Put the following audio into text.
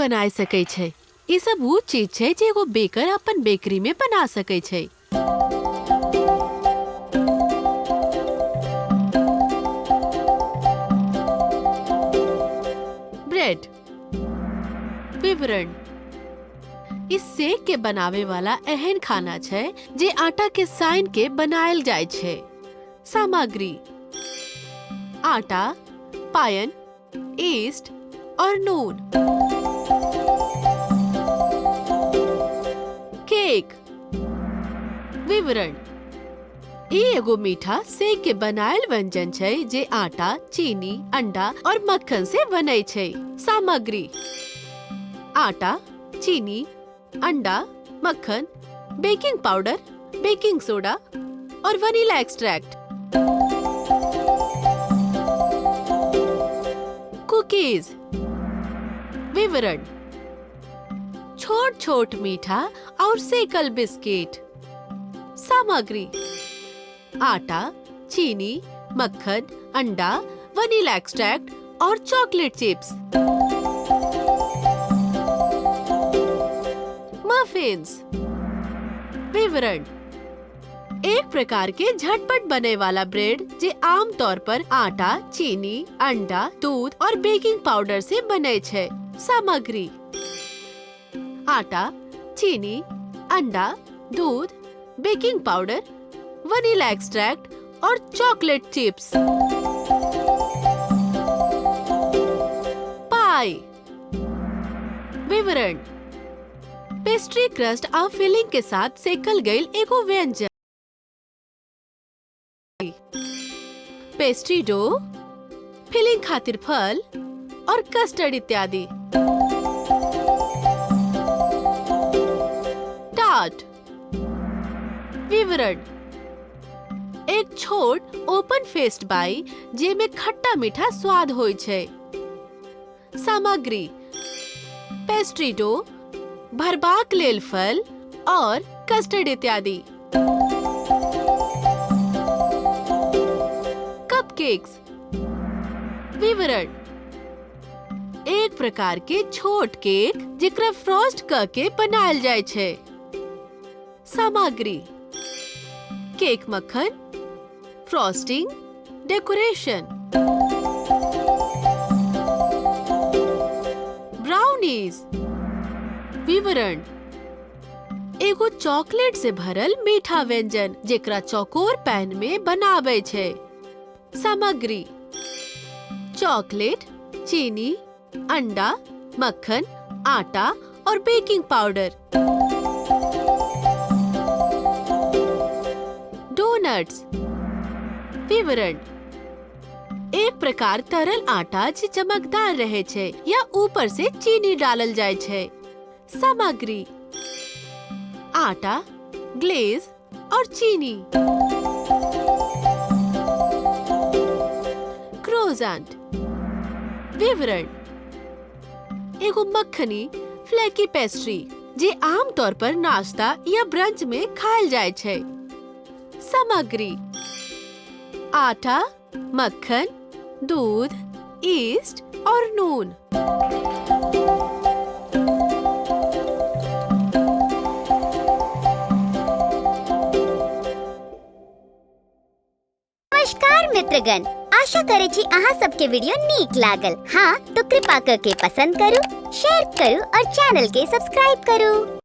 बनाए सकै छै। ई सब वो चीज छै जे एगो बेकर अपन बेकरी में बना सकै छै। ब्रेड विवरण। इस सेक के बनावे वाला एहन खाना छै जे आटा के साइन के बनायल जाय छै। सामग्री: आटा, पायन, ईस्ट और नून। केक विवरण। ई एगो मीठा सेक के बनायल व्यंजन छै जे आटा, चीनी, अंडा और मक्खन से बनै छै। सामग्री: आटा, चीनी, अंडा, मक्खन, बेकिंग पाउडर, बेकिंग सोडा और वनीला एक्सट्रैक्ट। कुकीज विवरण। छोट छोट मीठा और सेकल बिस्किट। सामग्री: आटा, चीनी, मक्खन, अंडा, वनीला एक्सट्रैक्ट और चॉकलेट चिप्स। मफिन्स विवरण। एक प्रकार के झटपट बने वाला ब्रेड जे आम तौर पर आटा, चीनी, अंडा, दूध और बेकिंग पाउडर से बने छै। सामग्री: आटा, चीनी, अंडा, दूध, बेकिंग पाउडर, वनीला एक्सट्रैक्ट और चॉकलेट चिप्स। पाई विवरण। पेस्ट्री क्रस्ट और फिलिंग के साथ सेकल गईल एगो व्यंजन। पेस्ट्री डो, फिलिंग खातिर फल और कस्टर्ड इत्यादि। टार्ट विवरण। एक छोट ओपन फेस्ड बाई जेमे खट्टा मीठा स्वाद होय छै। सामग्री: पेस्ट्री डो, भरबाक लेल फल और कस्टर्ड इत्यादि। कपकेक्स विवरण। एक प्रकार के छोट केक जेकरा फ्रॉस्ट क के बनायल जाय छै। सामग्री: केक मक्खन, फ्रॉस्टिंग, डेकोरेशन। ब्राउनीज विवरण। एगो चॉकलेट से भरल मीठा व्यंजन जेकरा चौकोर पैन में बनाबै छै। सामग्री: चॉकलेट, चीनी, अंडा, मक्खन, आटा और बेकिंग पाउडर। डोनट्स विवरण। एक प्रकार तरल आटा जे चमकदार रहे छै या ऊपर से चीनी डालल जाय छै। सामग्री: आटा, ग्लेज और चीनी। क्रोसेंट विवरण। एगो मक्खनी फ्लेकी पेस्ट्री जे आम तौर पर नाश्ता या ब्रंच में खायल जाय छै। सामग्री: आटा, मक्खन, दूध, ईस्ट और नून। नमस्कार मित्रगण, आशा करे छी अहाँ सबके वीडियो नीक लागल। हाँ तो कृपा करके पसंद करू, शेयर करू और चैनल के सब्सक्राइब करू।